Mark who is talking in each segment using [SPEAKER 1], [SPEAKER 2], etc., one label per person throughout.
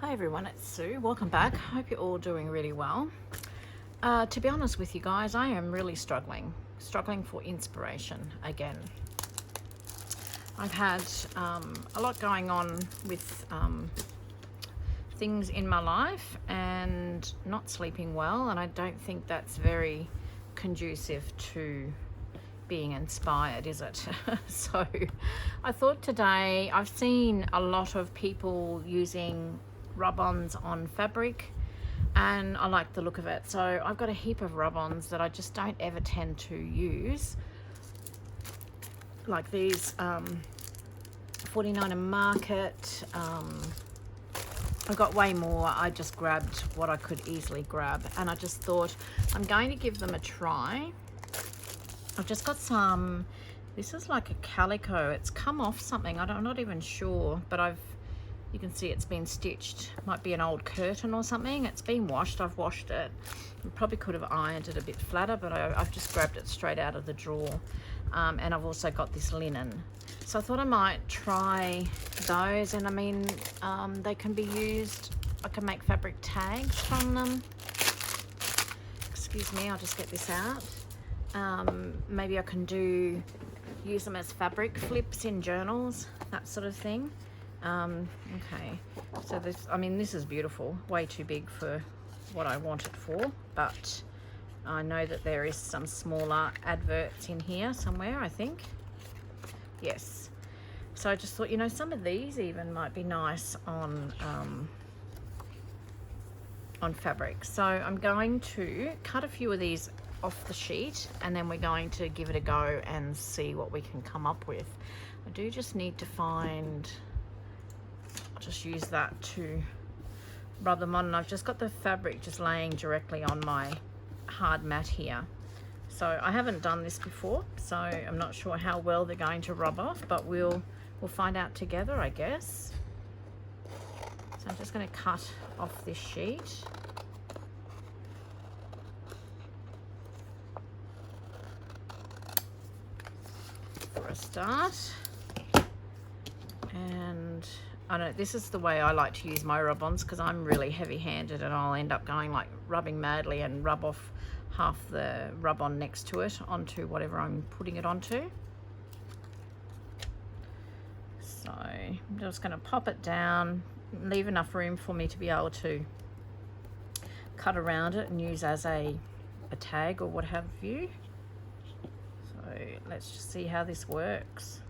[SPEAKER 1] Hi everyone, it's Sue. Welcome back. Hope you're all doing really well. To be honest with you guys, I am really struggling for inspiration again. I've had a lot going on with things in my life and not sleeping well, and I don't think that's very conducive to being inspired, is it? So I thought today, I've seen a lot of people using rub-ons on fabric and I like the look of it, so I've got a heap of rub-ons that I just don't ever tend to use, like these 49er Market. I've got way more. I just grabbed what I could easily grab, and I just thought I'm going to give them a try. I've just got some, this is like a calico, it's come off something, I'm not even sure, but you can see it's been stitched. Might be an old curtain or something. It's been washed, I've washed it. I probably could have ironed it a bit flatter, but I've just grabbed it straight out of the drawer. And I've also got this linen. So I thought I might try those, and I mean, they can be used, I can make fabric tags from them. Excuse me, I'll just get this out. Maybe I can use them as fabric flips in journals, that sort of thing. Okay, so this is beautiful, way too big for what I want it for, but I know that there is some smaller adverts in here somewhere, I think. Yes, so I just thought, you know, some of these even might be nice on fabric. So I'm going to cut a few of these off the sheet, and then we're going to give it a go and see what we can come up with. I do just need to find, I'll just use that to rub them on, and I've just got the fabric just laying directly on my hard mat here. So I haven't done this before, so I'm not sure how well they're going to rub off, but we'll find out together, I guess. So I'm just going to cut off this sheet. For a start. And I don't know, this is the way I like to use my rub-ons, because I'm really heavy-handed and I'll end up going like rubbing madly and rub off half the rub-on next to it onto whatever I'm putting it onto. So I'm just going to pop it down, leave enough room for me to be able to cut around it and use as a tag or what have you. So let's just see how this works.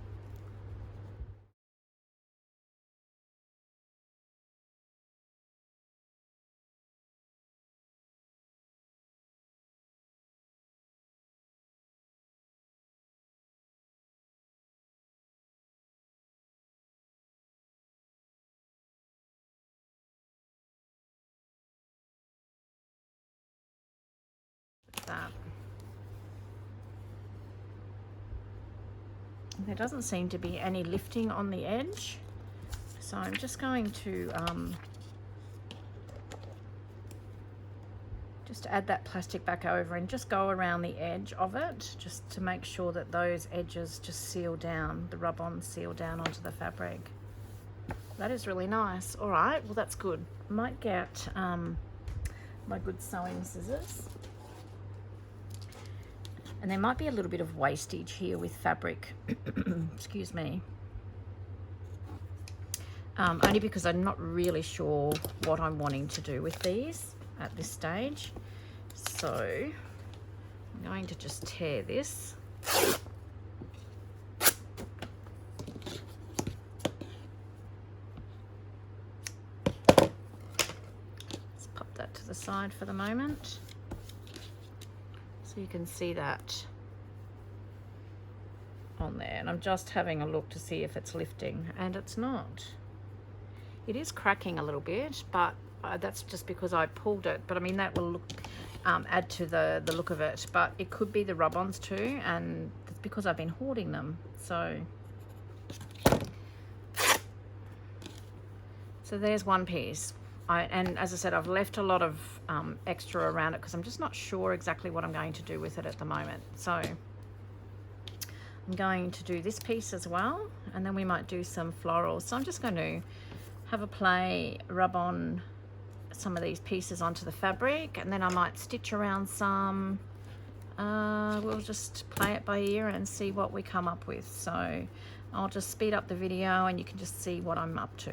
[SPEAKER 1] That. There doesn't seem to be any lifting on the edge, so I'm just going to just add that plastic back over and just go around the edge of it, just to make sure that those edges just seal down, the rub-on seal down onto the fabric. That is really nice. All right, well that's good. I might get my good sewing scissors. And there might be a little bit of wastage here with fabric, excuse me. Only because I'm not really sure what I'm wanting to do with these at this stage. So I'm going to just tear this. Let's pop that to the side for the moment. So you can see that on there, and I'm just having a look to see if it's lifting, and it's not. It is cracking a little bit, but that's just because I pulled it. But I mean, that will look add to the look of it, but it could be the rub-ons too, and it's because I've been hoarding them. So there's one piece. And as I said, I've left a lot of extra around it because I'm just not sure exactly what I'm going to do with it at the moment. So I'm going to do this piece as well, and then we might do some florals. So I'm just going to have a play, rub on some of these pieces onto the fabric, and then I might stitch around some. We'll just play it by ear and see what we come up with. So I'll just speed up the video and you can just see what I'm up to.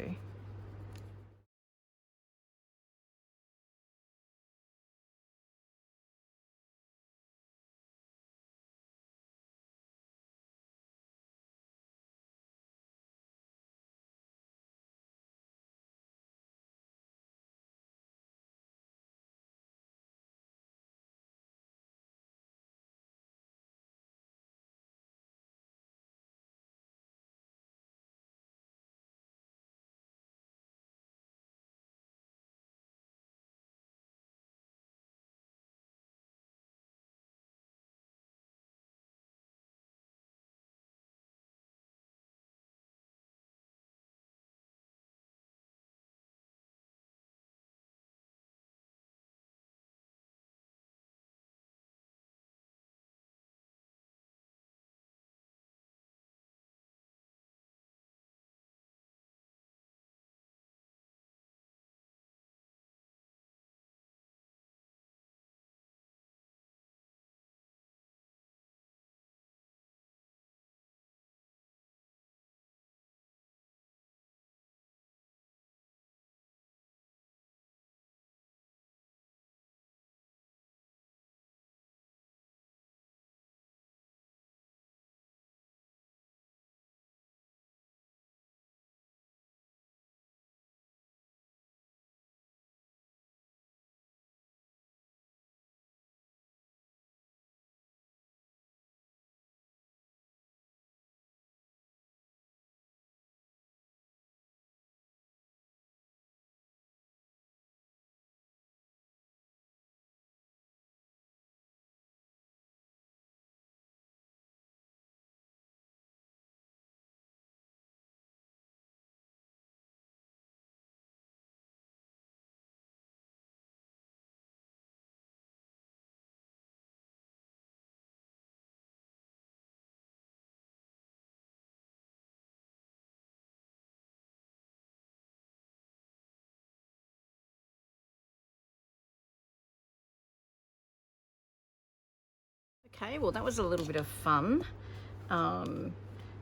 [SPEAKER 1] Okay, well that was a little bit of fun.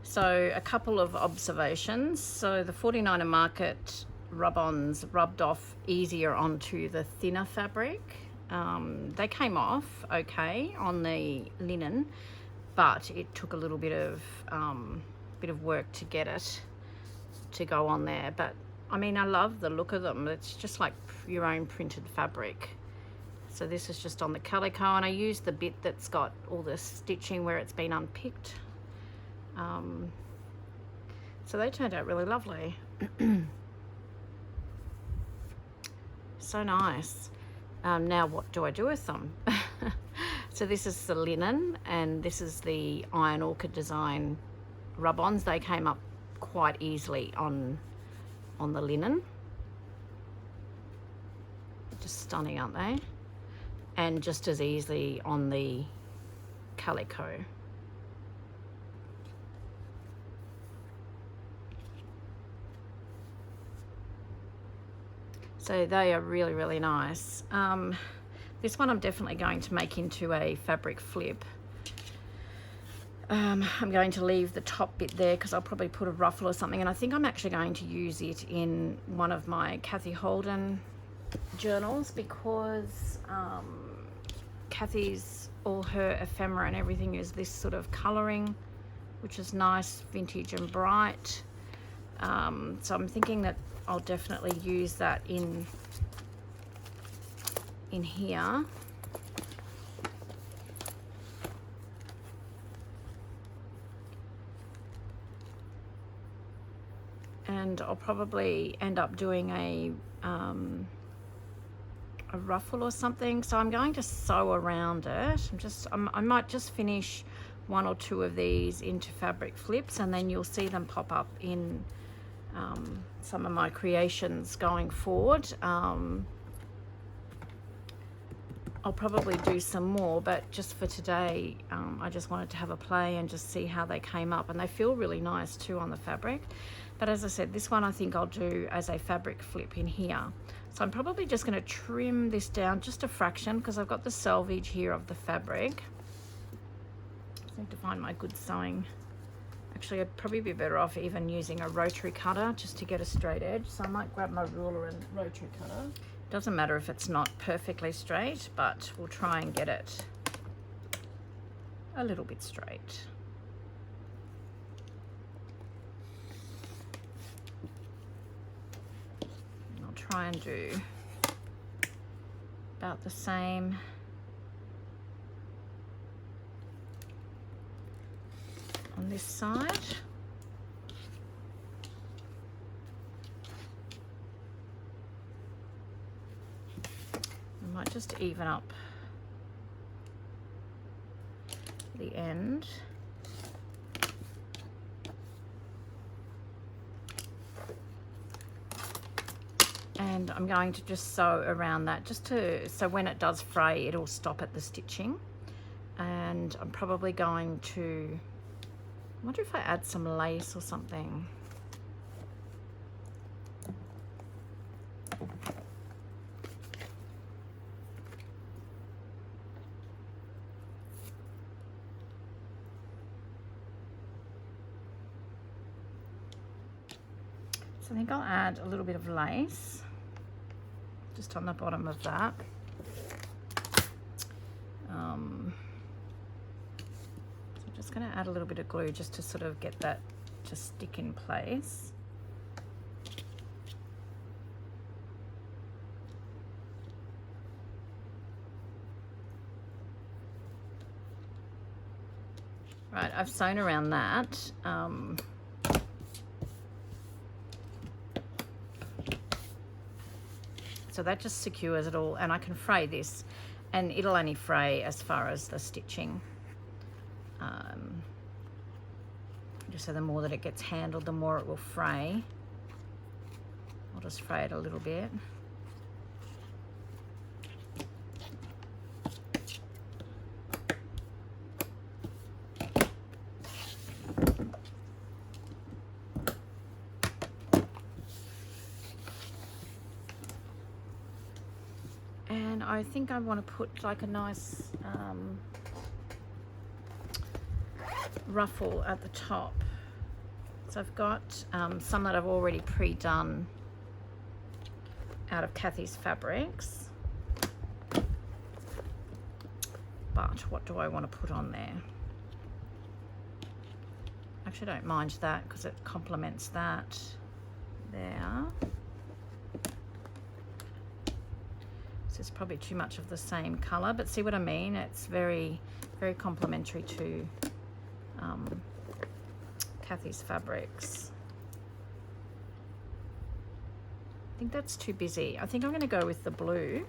[SPEAKER 1] So a couple of observations. So the 49er Market rub-ons rubbed off easier onto the thinner fabric. They came off okay on the linen, but it took a little bit of work to get it to go on there. But I mean, I love the look of them. It's just like your own printed fabric. So this is just on the calico, and I used the bit that's got all the stitching where it's been unpicked. So they turned out really lovely. So nice. Now what do I do with them? So this is the linen, and this is the Iron Orchid design rub-ons. They came up quite easily on the linen. Just stunning, aren't they? And just as easily on the calico. So they are really, really nice. This one I'm definitely going to make into a fabric flip. I'm going to leave the top bit there because I'll probably put a ruffle or something, and I think I'm actually going to use it in one of my Kathy Holden journals, because Kathy's, all her ephemera and everything is this sort of colouring, which is nice, vintage and bright. So I'm thinking that I'll definitely use that in here. And I'll probably end up doing a ruffle or something. So I'm going to sew around it. I might just finish one or two of these into fabric flips, and then you'll see them pop up in some of my creations going forward. I'll probably do some more, but just for today, I just wanted to have a play and just see how they came up. And they feel really nice too on the fabric. But as I said, this one I think I'll do as a fabric flip in here. So I'm probably just going to trim this down just a fraction because I've got the selvage here of the fabric. I need to find my good sewing. Actually, I'd probably be better off even using a rotary cutter just to get a straight edge. So I might grab my ruler and rotary cutter. Doesn't matter if it's not perfectly straight, but we'll try and get it a little bit straight. And I'll try and do about the same on this side. I might just even up the end. And I'm going to just sew around that just to, so when it does fray, it'll stop at the stitching. And I'm probably going to, I wonder if I add some lace or something. I think I'll add a little bit of lace just on the bottom of that. So I'm just going to add a little bit of glue just to sort of get that to stick in place. Right, I've sewn around that. So that just secures it all, and I can fray this, and it'll only fray as far as the stitching. Just so the more that it gets handled, the more it will fray. I'll just fray it a little bit. And I think I want to put like a nice ruffle at the top. So I've got some that I've already pre-done out of Kathy's fabrics. But what do I want to put on there? Actually, I don't mind that because it complements that there. It's probably too much of the same color, but see what I mean? It's very, very complementary to Kathy's fabrics. I think that's too busy. I think I'm going to go with the blue.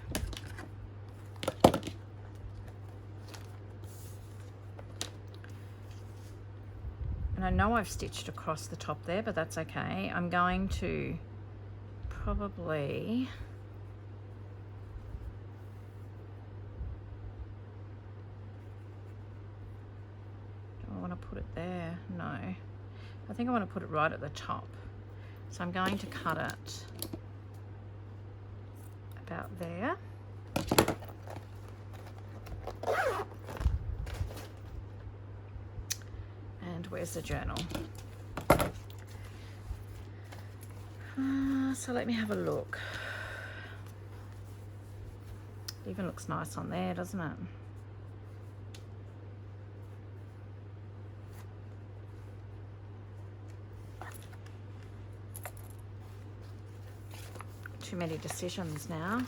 [SPEAKER 1] And I know I've stitched across the top there, but that's okay. I'm going to probably... put it there. No, I think I want to put it right at the top, so I'm going to cut it about there. And where's the journal? So let me have a look. It even looks nice on there, doesn't it? Too many decisions now.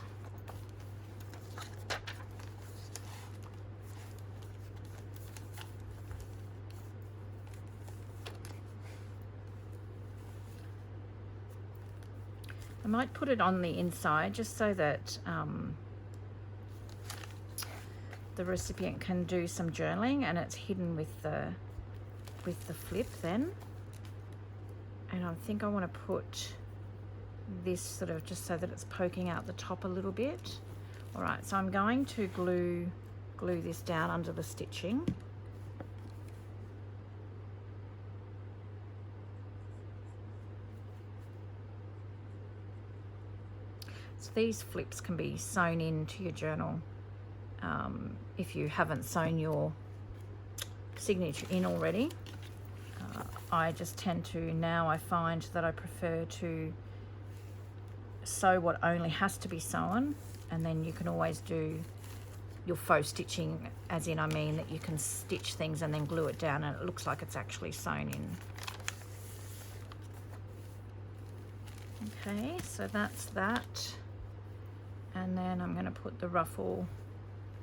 [SPEAKER 1] I might put it on the inside just so that the recipient can do some journaling, and it's hidden with the flip then. And I think I want to put this sort of just so that it's poking out the top a little bit, All right, so I'm going to glue this down under the stitching. So these flips can be sewn into your journal if you haven't sewn your signature in already. I just tend to, now I find that I prefer to sew what only has to be sewn, and then you can always do your faux stitching, as in, I mean that you can stitch things and then glue it down and it looks like it's actually sewn in. Okay, so that's that. And then I'm going to put the ruffle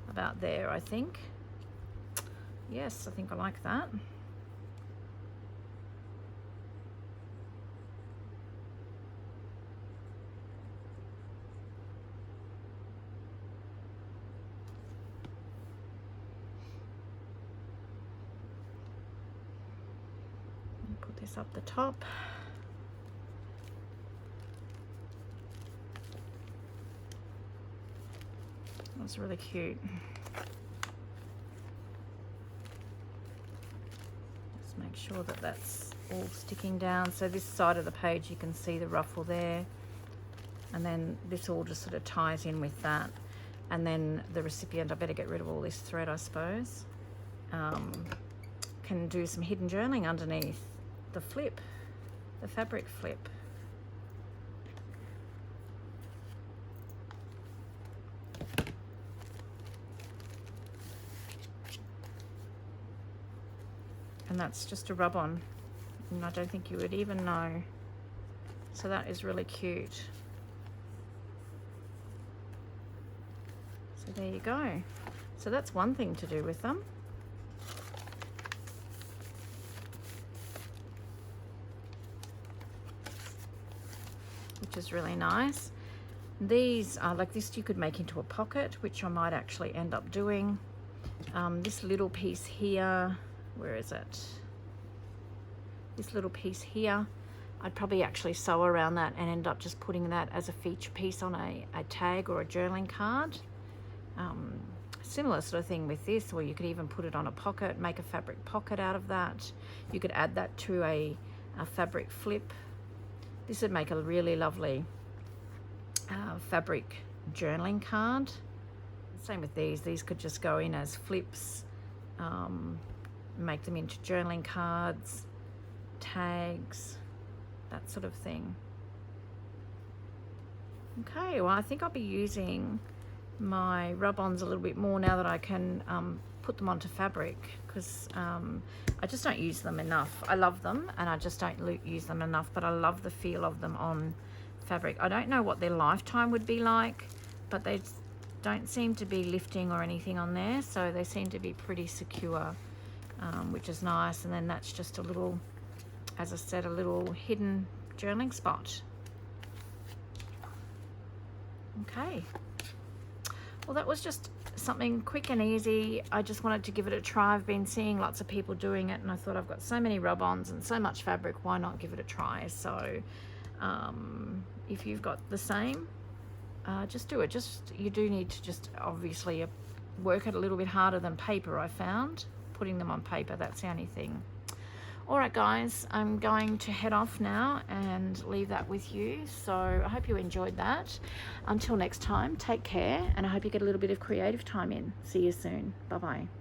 [SPEAKER 1] about there, I think. Yes, I think I like that. Put this up the top. That's really cute. Just make sure that that's all sticking down. So this side of the page, you can see the ruffle there, and then this all just sort of ties in with that. And then the recipient, I better get rid of all this thread, I suppose, can do some hidden journaling underneath the flip, the fabric flip. And that's just a rub-on, and I don't think you would even know. So that is really cute. So there you go. So that's one thing to do with them. Which is really nice. These are like this, you could make into a pocket, which I might actually end up doing. This little piece here, where is it? This little piece here, I'd probably actually sew around that and end up just putting that as a feature piece on a tag or a journaling card. Similar sort of thing with this, or you could even put it on a pocket, make a fabric pocket out of that. You could add that to a fabric flip. This would make a really lovely fabric journaling card. Same with these could just go in as flips, make them into journaling cards, tags, that sort of thing. Okay, well, I think I'll be using my rub-ons a little bit more now that I can put them onto fabric, because I just don't use them enough. I love them and I just don't use them enough, but I love the feel of them on fabric. I don't know what their lifetime would be like, but they don't seem to be lifting or anything on there, so they seem to be pretty secure, which is nice. And then that's just a little, as I said, a little hidden journaling spot. Okay, well, that was just something quick and easy. I just wanted to give it a try. I've been seeing lots of people doing it, and I thought, I've got so many rub-ons and so much fabric, why not give it a try? So if you've got the same, just do it. You do need to just obviously work it a little bit harder than paper, I found. Putting them on paper, that's the only thing. All right, guys, I'm going to head off now and leave that with you. So I hope you enjoyed that. Until next time, take care, and I hope you get a little bit of creative time in. See you soon. Bye-bye.